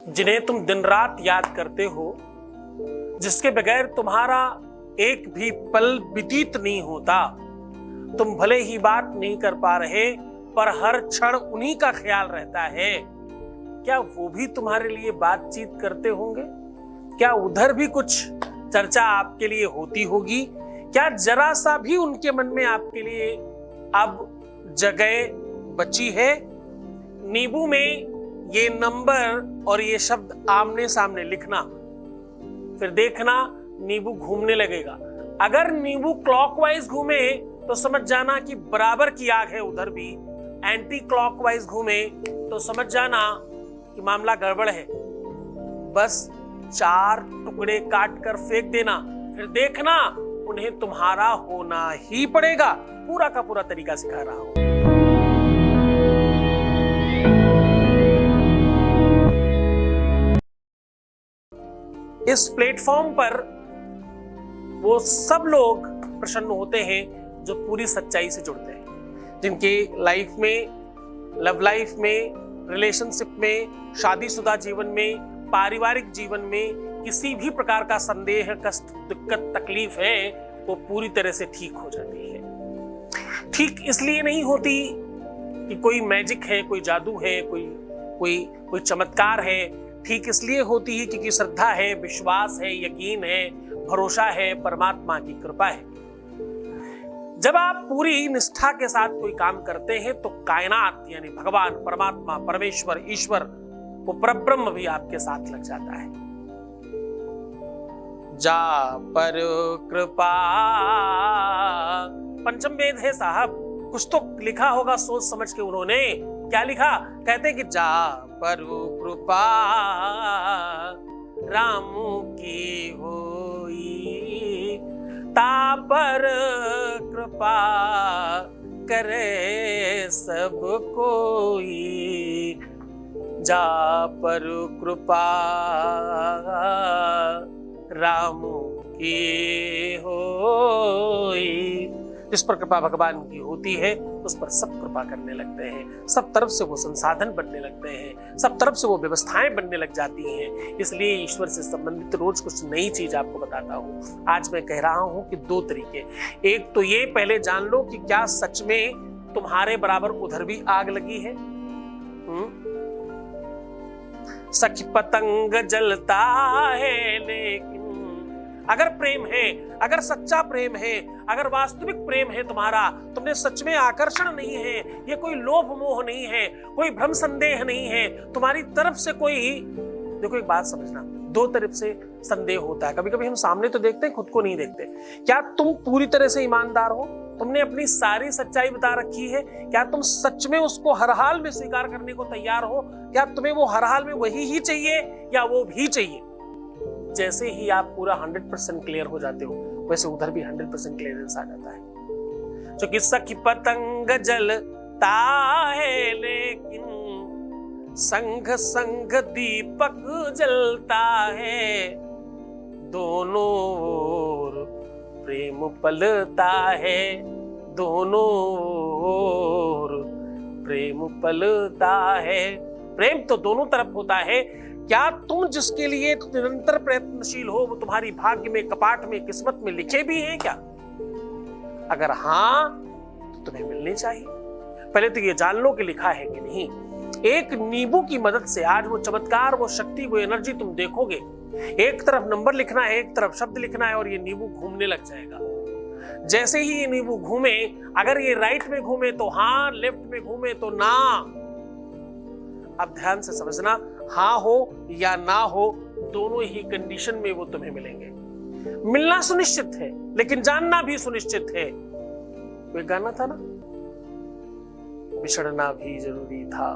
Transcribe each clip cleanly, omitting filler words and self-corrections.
जिन्हें तुम दिन रात याद करते हो, जिसके बगैर तुम्हारा एक भी पल व्यतीत नहीं होता। तुम भले ही बात नहीं कर पा रहे, पर हर क्षण उन्हीं का ख्याल रहता है। क्या वो भी तुम्हारे लिए बातचीत करते होंगे? क्या उधर भी कुछ चर्चा आपके लिए होती होगी? क्या जरा सा भी उनके मन में आपके लिए अब जगह बची है? नींबू में ये नंबर और ये शब्द आमने सामने लिखना, फिर देखना नींबू घूमने लगेगा। अगर नींबू क्लॉकवाइज घूमे तो समझ जाना कि बराबर की आग है उधर भी। एंटी क्लॉकवाइज घूमे तो समझ जाना कि मामला गड़बड़ है। बस 4 टुकड़े काट कर फेंक देना, फिर देखना उन्हें तुम्हारा होना ही पड़ेगा। पूरा का पूरा तरीका सिखा रहा हूं। इस प्लेटफॉर्म पर वो सब लोग प्रसन्न होते हैं जो पूरी सच्चाई से जुड़ते हैं, जिनके लाइफ में, लव लाइफ में, रिलेशनशिप में, शादीशुदा जीवन में, पारिवारिक जीवन में किसी भी प्रकार का संदेह, कष्ट, दिक्कत, तकलीफ है वो पूरी तरह से ठीक हो जाती है। ठीक इसलिए नहीं होती कि कोई मैजिक है, कोई जादू है, कोई चमत्कार है। ठीक इसलिए होती है क्योंकि श्रद्धा है, विश्वास है, यकीन है, भरोसा है, परमात्मा की कृपा है। जब आप पूरी निष्ठा के साथ कोई काम करते हैं तो कायनात यानी भगवान, परमात्मा, परमेश्वर, ईश्वर, वो परब्रह्म भी आपके साथ लग जाता है। जा पर कृपा, पंचम वेद है साहब, कुछ तो लिखा होगा सोच समझ के उन्होंने। क्या लिखा? कहते कि जा पर कृपा रामू की होई, ता पर कृपा करे सब कोई। जा पर कृपा रामू की होई। जिस पर कृपा भगवान की होती है उस पर सब कृपा करने लगते हैं, सब तरफ से वो संसाधन बनने लगते हैं, सब तरफ से वो व्यवस्थाएं बनने लग जाती हैं। इसलिए ईश्वर से संबंधित रोज कुछ नई चीज आपको बताता हूँ। आज मैं कह रहा हूँ कि 2 तरीके। एक तो ये, पहले जान लो कि क्या सच में तुम्हारे बराबर उधर भी आग लगी है। सखी पतंग जलता है, लेकिन अगर प्रेम है, अगर सच्चा प्रेम है, अगर वास्तविक प्रेम है तुम्हारा, तुमने सच में आकर्षण नहीं है, ये कोई लोभ मोह नहीं है, कोई भ्रम संदेह नहीं है तुम्हारी तरफ से कोई। देखो एक बात समझना, 2 तरफ से संदेह होता है। कभी कभी हम सामने तो देखते हैं, खुद को नहीं देखते। क्या तुम पूरी तरह से ईमानदार हो? तुमने अपनी सारी सच्चाई बता रखी है? क्या तुम सच में उसको हर हाल में स्वीकार करने को तैयार हो? क्या तुम्हें वो हर हाल में वही ही चाहिए या वो भी चाहिए? जैसे ही आप पूरा 100% क्लियर हो जाते हो, वैसे उधर भी 100% क्लियरेंस आ जाता है। जो कि सखी पतंग जलता है, लेकिन संग संग दीपक जलता है। दोनों ओर प्रेम पलता है, दोनों ओर प्रेम पलता है। प्रेम तो दोनों तरफ होता है। क्या तुम जिसके लिए निरंतर प्रयत्नशील हो वो तुम्हारी भाग्य में, कपाट में, किस्मत में लिखे भी हैं क्या? अगर हाँ तो तुम्हें मिलने चाहिए। पहले तो ये जान लो कि लिखा है कि नहीं। एक नींबू की मदद से आज वो चमत्कार, वो शक्ति, वो एनर्जी तुम देखोगे। एक तरफ नंबर लिखना है, एक तरफ शब्द लिखना है, और ये नींबू घूमने लग जाएगा। जैसे ही ये नींबू घूमे, अगर ये राइट में घूमे तो हाँ, लेफ्ट में घूमे तो ना। अब ध्यान से समझना, हाँ हो या ना हो, दोनों ही कंडीशन में वो तुम्हें मिलेंगे। मिलना सुनिश्चित है, लेकिन जानना भी सुनिश्चित है। कोई गाना था ना, बिछड़ना भी जरूरी था,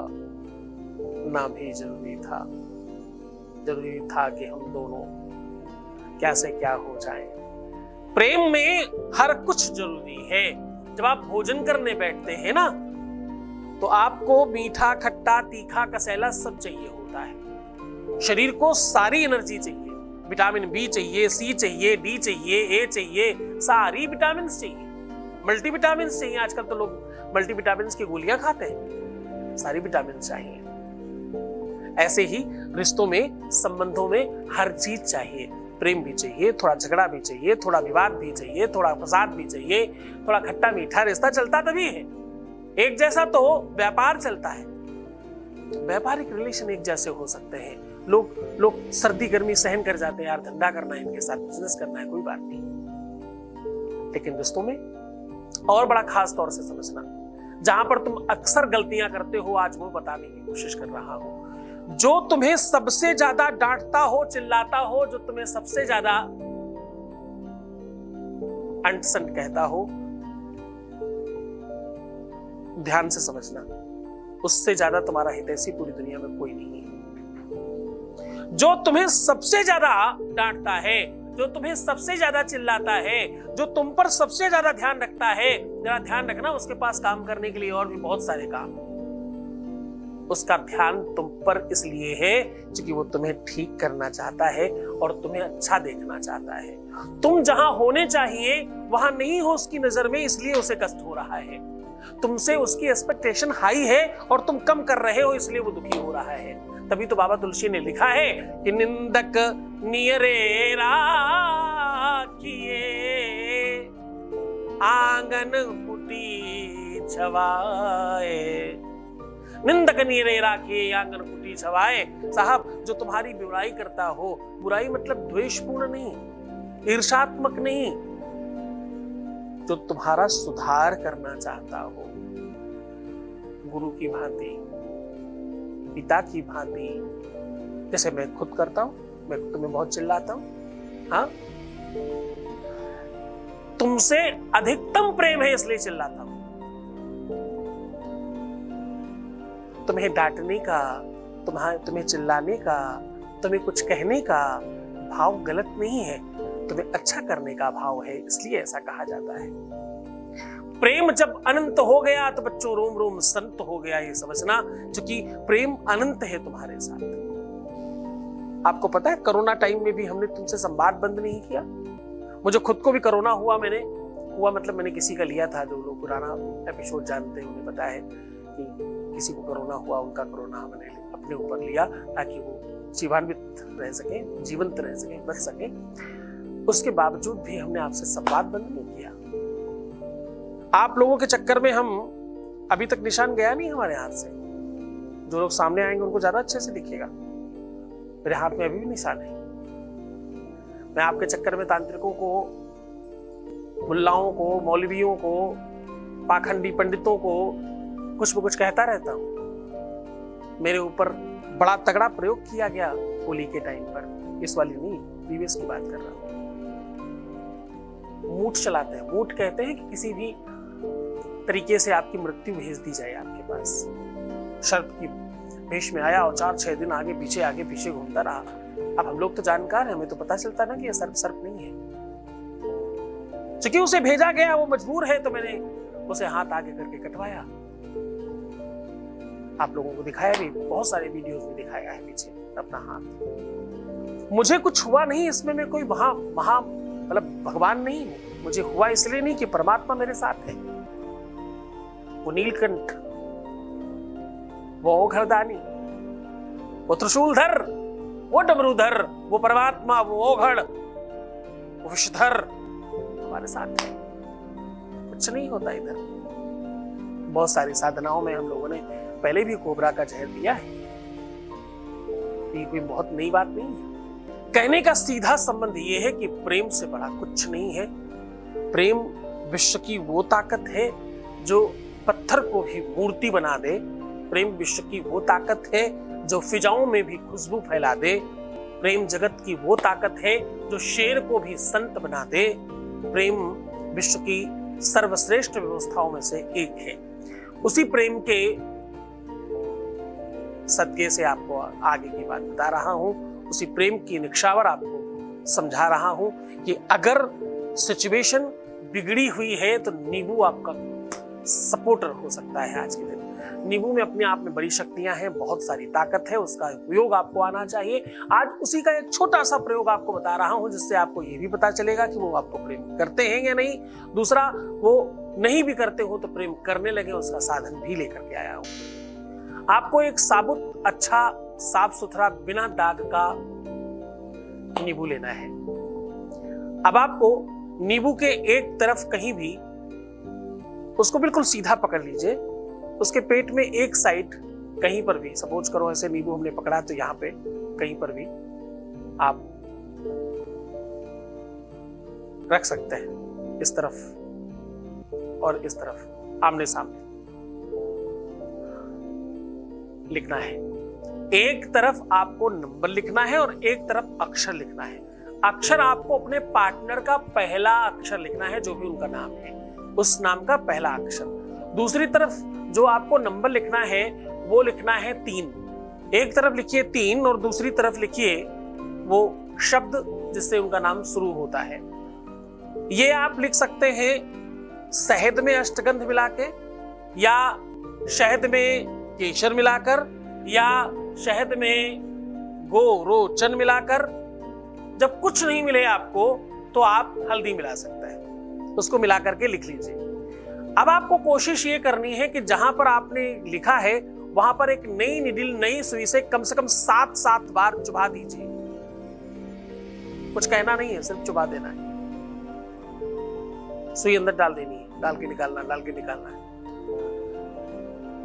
ना भी जरूरी था, जरूरी था कि हम दोनों क्या से क्या हो जाएं। प्रेम में हर कुछ जरूरी है। जब आप भोजन करने बैठते हैं ना, तो आपको मीठा, खट्टा, तीखा, कसैला सब चाहिए होता है। शरीर को सारी एनर्जी चाहिए, विटामिन बी चाहिए, सी चाहिए, डी चाहिए, ए चाहिए, सारी विटामिन चाहिए, मल्टीविटामिन चाहिए। आजकल तो लोग मल्टीविटामिन की गोलियां खाते हैं। सारी विटामिन चाहिए। ऐसे ही रिश्तों में, संबंधों में हर चीज चाहिए। प्रेम भी चाहिए, थोड़ा झगड़ा भी चाहिए, थोड़ा विवाद भी चाहिए, थोड़ा फसाद भी चाहिए, थोड़ा खट्टा मीठा। रिश्ता चलता तभी है, एक जैसा तो व्यापार चलता है। व्यापारिक रिलेशन एक जैसे हो सकते हैं। लोग सर्दी गर्मी सहन कर जाते हैं, यार धंधा करना है इनके साथ, बिजनेस करना है, कोई बात नहीं। लेकिन रिश्तों में और बड़ा खास तौर से समझना, जहां पर तुम अक्सर गलतियां करते हो, आज वो बताने की कोशिश कर रहा हूं। जो तुम्हें सबसे ज्यादा डांटता हो, चिल्लाता हो, जो तुम्हें सबसे ज्यादा अंट संट कहता हो, ध्यान से समझना, उससे ज्यादा तुम्हारा हितैषी पूरी दुनिया में कोई नहीं है। जो तुम्हें सबसे ज्यादा डांटता है, जो तुम्हें सबसे ज्यादा चिल्लाता है, जो तुम पर सबसे ज्यादा ध्यान रखता है, जरा ध्यान रखना, उसके पास काम करने के लिए और भी बहुत सारे काम। उसका ध्यान तुम पर इसलिए है क्योंकि वो तुम्हें ठीक करना चाहता है और तुम्हें अच्छा देखना चाहता है। तुम जहां होने चाहिए वहां नहीं हो उसकी नजर में, इसलिए उसे कष्ट हो रहा है। तुमसे उसकी एक्सपेक्टेशन हाई है और तुम कम कर रहे हो, इसलिए वो दुखी हो रहा है। तभी तो बाबा तुलसी ने लिखा है कि निंदक नियरे राखिए, आंगन कुटी छवाए। निंदक नियरे राखिए, आंगन कुटी छवाए। साहब, जो तुम्हारी बुराई करता हो, बुराई मतलब द्वेषपूर्ण नहीं, ईर्ष्यात्मक नहीं, जो तुम्हारा सुधार करना चाहता हो, गुरु की भांति, पिता की भांति, जैसे मैं खुद करता हूं, मैं तुम्हें बहुत चिल्लाता हूं, हाँ, तुमसे अधिकतम प्रेम है इसलिए चिल्लाता हूं। तुम्हें डांटने का, तुम्हें चिल्लाने का, तुम्हें कुछ कहने का भाव गलत नहीं है, तुम्हें अच्छा करने का भाव है, इसलिए ऐसा कहा जाता है। प्रेम जब अनंत हो गया तो बच्चों रोम रोम संत हो गया, ये समझना, क्योंकि प्रेम अनंत है तुम्हारे साथ। आपको पता है कोरोना टाइम में भी हमने तुमसे संवाद बंद नहीं किया। मुझे खुद को भी कोरोना हुआ, मतलब मैंने किसी का लिया था, जो लोग पुराना एपिसोड जानते हैं उन्हें पता है कि किसी को कोरोना हुआ, उनका कोरोना मैंने अपने ऊपर लिया ताकि वो जीवान्वित रह सके, जीवंत रह सके, बच सके। उसके बावजूद भी हमने आपसे संवाद बंद नहीं किया। आप लोगों के चक्कर में हम अभी तक निशान गया नहीं हमारे हाथ से। जो लोग सामने आएंगे उनको ज्यादा अच्छे से दिखेगा, मेरे हाथ में अभी भी निशान है। मैं आपके चक्कर में तांत्रिकों को, मुल्लाओं को, मौलवियों को, पाखंडी पंडितों को कुछ न कुछ कहता रहता हूं। मेरे ऊपर बड़ा तगड़ा प्रयोग किया गया होली के टाइम पर, इस वाली नहीं, प्रीवियस की बात कर रहा हूं। मूठ चलाते हैं, मूठ कहते हैं कि किसी भी तरीके से आपकी मृत्यु भेज दी जाए आपके पास। सर्प की भेष में आया और 4-6 दिन आगे पीछे घूमता रहा। अब हम लोग तो जानकार हैं, हमें तो पता चलता ना कि ये सर्प नहीं है। क्योंकि उसे भेजा गया, वो मजबूर है, तो मैंने उसे हाथ आगे करके कटवाया। आप लोगों को दिखाया भी, बहुत सारे वीडियोस में दिखाया है पीछे अपना हाथ। मुझे कुछ हुआ नहीं, इसमें मैं कोई महा मतलब भगवान नहीं हूं। मुझे हुआ इसलिए नहीं कि परमात्मा मेरे साथ है। वो नीलकंठ, वो ओघड़दानी, वो त्रिशूलधर, वो डमरूधर, वो परमात्मा, वो ओघड़, वो विषधर हमारे साथ है। कुछ नहीं होता इधर। बहुत सारी साधनाओं में हम लोगों ने पहले भी कोबरा का जहर दिया है, ये कोई बहुत नई बात नहीं है। कहने का सीधा संबंध ये है कि प्रेम से बड़ा कुछ नहीं है। प्रेम विश्व की वो ताकत है जो पत्थर को भी मूर्ति बना दे। प्रेम विश्व की वो ताकत है जो फिजाओं में भी खुशबू फैला दे। प्रेम जगत की वो ताकत है जो शेर को भी संत बना दे। प्रेम विश्व की सर्वश्रेष्ठ व्यवस्थाओं में से एक है। उसी प्रेम के सदके से आपको आगे की बात बता रहा हूं, उसी प्रेम की निक्षावर आपको समझा रहा हूं कि अगर सिचुएशन बिगड़ी हुई है तो नींबू आपका सपोर्टर हो सकता है। आज के दिन नींबू में अपने आप में बड़ी शक्तियां हैं, बहुत सारी ताकत है, उसका उपयोग आपको आना चाहिए। आज उसी का एक छोटा सा प्रयोग आपको बता रहा हूं, जिससे आपको ये भी पता चलेगा कि वो आपको प्रेम करते हैं या नहीं। दूसरा, वो नहीं भी करते हो तो प्रेम करने लगे, उसका साधन भी लेकर के आया हूं। आपको एक साबुत अच्छा साफ सुथरा बिना दाग का नींबू लेना है। अब आपको नींबू के एक तरफ कहीं भी उसको बिल्कुल सीधा पकड़ लीजिए, उसके पेट में एक साइड कहीं पर भी, सपोज करो ऐसे नींबू हमने पकड़ा तो यहाँ पे कहीं पर भी आप रख सकते हैं, इस तरफ और इस तरफ आमने सामने लिखना है। एक तरफ आपको नंबर लिखना है और एक तरफ अक्षर लिखना है। अक्षर आपको अपने पार्टनर का पहला अक्षर लिखना है, जो भी उनका नाम है उस नाम का पहला अक्षर। दूसरी तरफ जो आपको नंबर लिखना है वो लिखना है 3। एक तरफ लिखिए 3 और दूसरी तरफ लिखिए वो शब्द जिससे उनका नाम शुरू होता है। ये आप लिख सकते हैं शहद में अष्टगंध मिला के, या शहद में केसर मिलाकर, या शहद में गोरोचन मिलाकर। जब कुछ नहीं मिले आपको तो आप हल्दी मिला सकते हैं, उसको मिलाकर के लिख लीजिए। अब आपको कोशिश ये करनी है कि जहां पर आपने लिखा है वहां पर एक नई निडिल, नई सुई से कम 7 बार चुभा दीजिए। कुछ कहना नहीं है, सिर्फ चुभा देना है। सुई अंदर डाल देनी है, डाल के निकालना, डाल के निकालना है।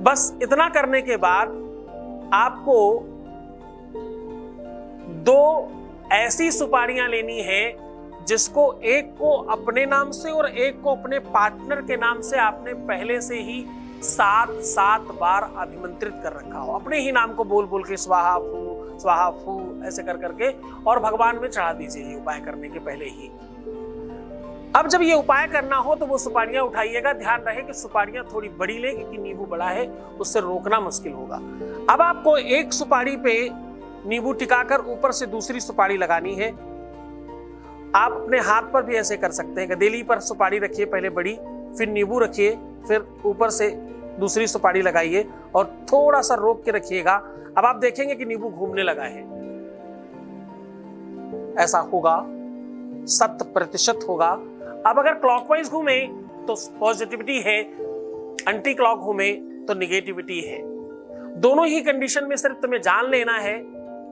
बस इतना करने के बाद आपको 2 ऐसी सुपारियां लेनी है जिसको एक को अपने नाम से और एक को अपने पार्टनर के नाम से आपने पहले से ही 7 बार अभिमंत्रित कर रखा हो। अपने ही नाम को बोल बोल के स्वाहा फू ऐसे कर करके और भगवान में चढ़ा दीजिए ये उपाय करने के पहले ही। अब जब ये उपाय करना हो तो वो सुपारियां उठाइएगा। ध्यान रहे कि सुपारियां थोड़ी बड़ी ले, क्योंकि नींबू बड़ा है, उससे रोकना मुश्किल होगा। अब आपको एक सुपारी पे नींबू टिकाकर ऊपर से दूसरी सुपारी लगानी है। आप अपने हाथ पर भी ऐसे कर सकते हैं। गदेली पर सुपारी रखिए पहले बड़ी, फिर नींबू रखिए, फिर ऊपर से दूसरी सुपारी लगाइए और थोड़ा सा रोक के रखिएगा। अब आप देखेंगे कि नींबू घूमने लगा है। ऐसा होगा, 100% होगा। अब अगर क्लॉकवाइज घूमे तो पॉजिटिविटी है, एंटी क्लॉक घूमे तो निगेटिविटी है। दोनों ही कंडीशन में सिर्फ तुम्हें जान लेना है,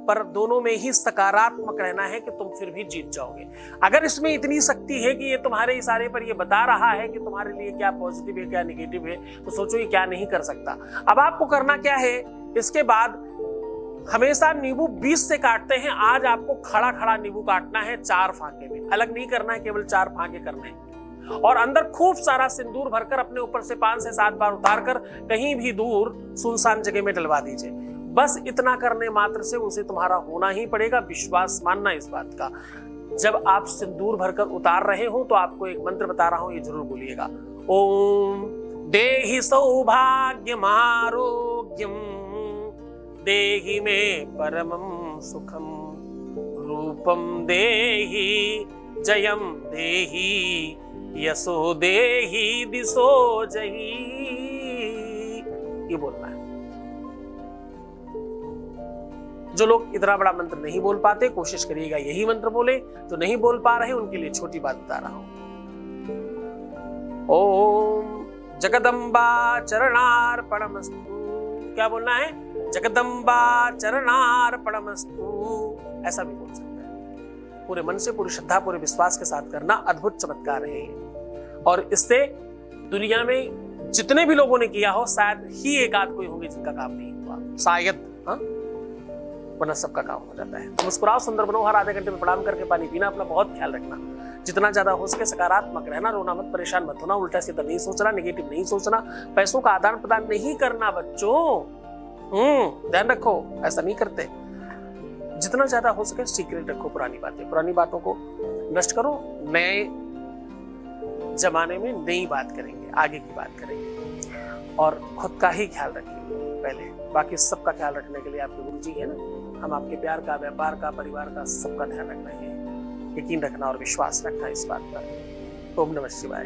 पर दोनों में ही सकारात्मक रहना है कि तुम फिर भी जीत जाओगे। अगर इसमें इतनी शक्ति है कि ये तुम्हारे इशारे पर ये बता रहा है कि तुम्हारे लिए क्या पॉजिटिव है क्या निगेटिव है, तो सोचो ये क्या नहीं कर सकता। अब आपको करना क्या है, इसके बाद हमेशा नींबू 20 से काटते हैं। आज आपको खड़ा खड़ा नींबू काटना है 4 फांके में, अलग नहीं करना है, केवल 4 फांके करने हैं। और अंदर खूब सारा सिंदूर भरकर अपने ऊपर से 5 से 7 बार उतारकर कहीं भी दूर सुनसान जगह में डलवा दीजिए। बस इतना करने मात्र से उसे तुम्हारा होना ही पड़ेगा। विश्वास मानना इस बात का। जब आप सिंदूर भरकर उतार रहे हो तो आपको एक मंत्र बता रहा हूं, ये जरूर बोलिएगा। ओम देहि सौभाग्यम आरोग्यम देहि मे परमं सुखम रूपम देहि जयम देहि यशो देहि दिशो जही। ये बोलना है। जो लोग इतना बड़ा मंत्र नहीं बोल पाते, कोशिश करिएगा यही मंत्र बोले। जो नहीं बोल पा रहे उनके लिए छोटी बात बता रहा हूं। ओम जगदम्बा चरणार्पणमस्तु। क्या बोलना है? जगदम्बा चरणार्पणमस्तु। ऐसा भी बोल सकते हैं। पूरे मन से, पूरी श्रद्धा, पूरे विश्वास के साथ करना। अद्भुत चमत्कार है और इससे दुनिया में जितने भी लोगों ने किया हो शायद ही एक आध कोई होंगे जिनका काम नहीं हुआ, शायद, वरना सबका काम हो जाता है। मुस्कुराओ, सुंदर बनो, हर आधे घंटे में प्रणाम करके पानी पीना, अपना बहुत ख्याल रखना। जितना ज्यादा हो सके सकारात्मक रहना, रोना मत, परेशान मत होना, उल्टा सीधा नहीं सोचना, नेगेटिव नहीं सोचना, पैसों का आदान प्रदान नहीं करना बच्चों। ध्यान रखो, ऐसा नहीं करते। जितना ज्यादा हो सके सीक्रेट रखो, पुरानी बातों को नष्ट करो। नए जमाने में नई बात करेंगे, आगे की बात करेंगे और खुद का ही ख्याल रखिए पहले। बाकी सबका ख्याल रखने के लिए आपके गुरु जी है ना। हम आपके प्यार का, व्यापार का, परिवार का, सबका ध्यान रखना है। यकीन रखना और विश्वास रखना इस बात पर। ओम नमः शिवाय।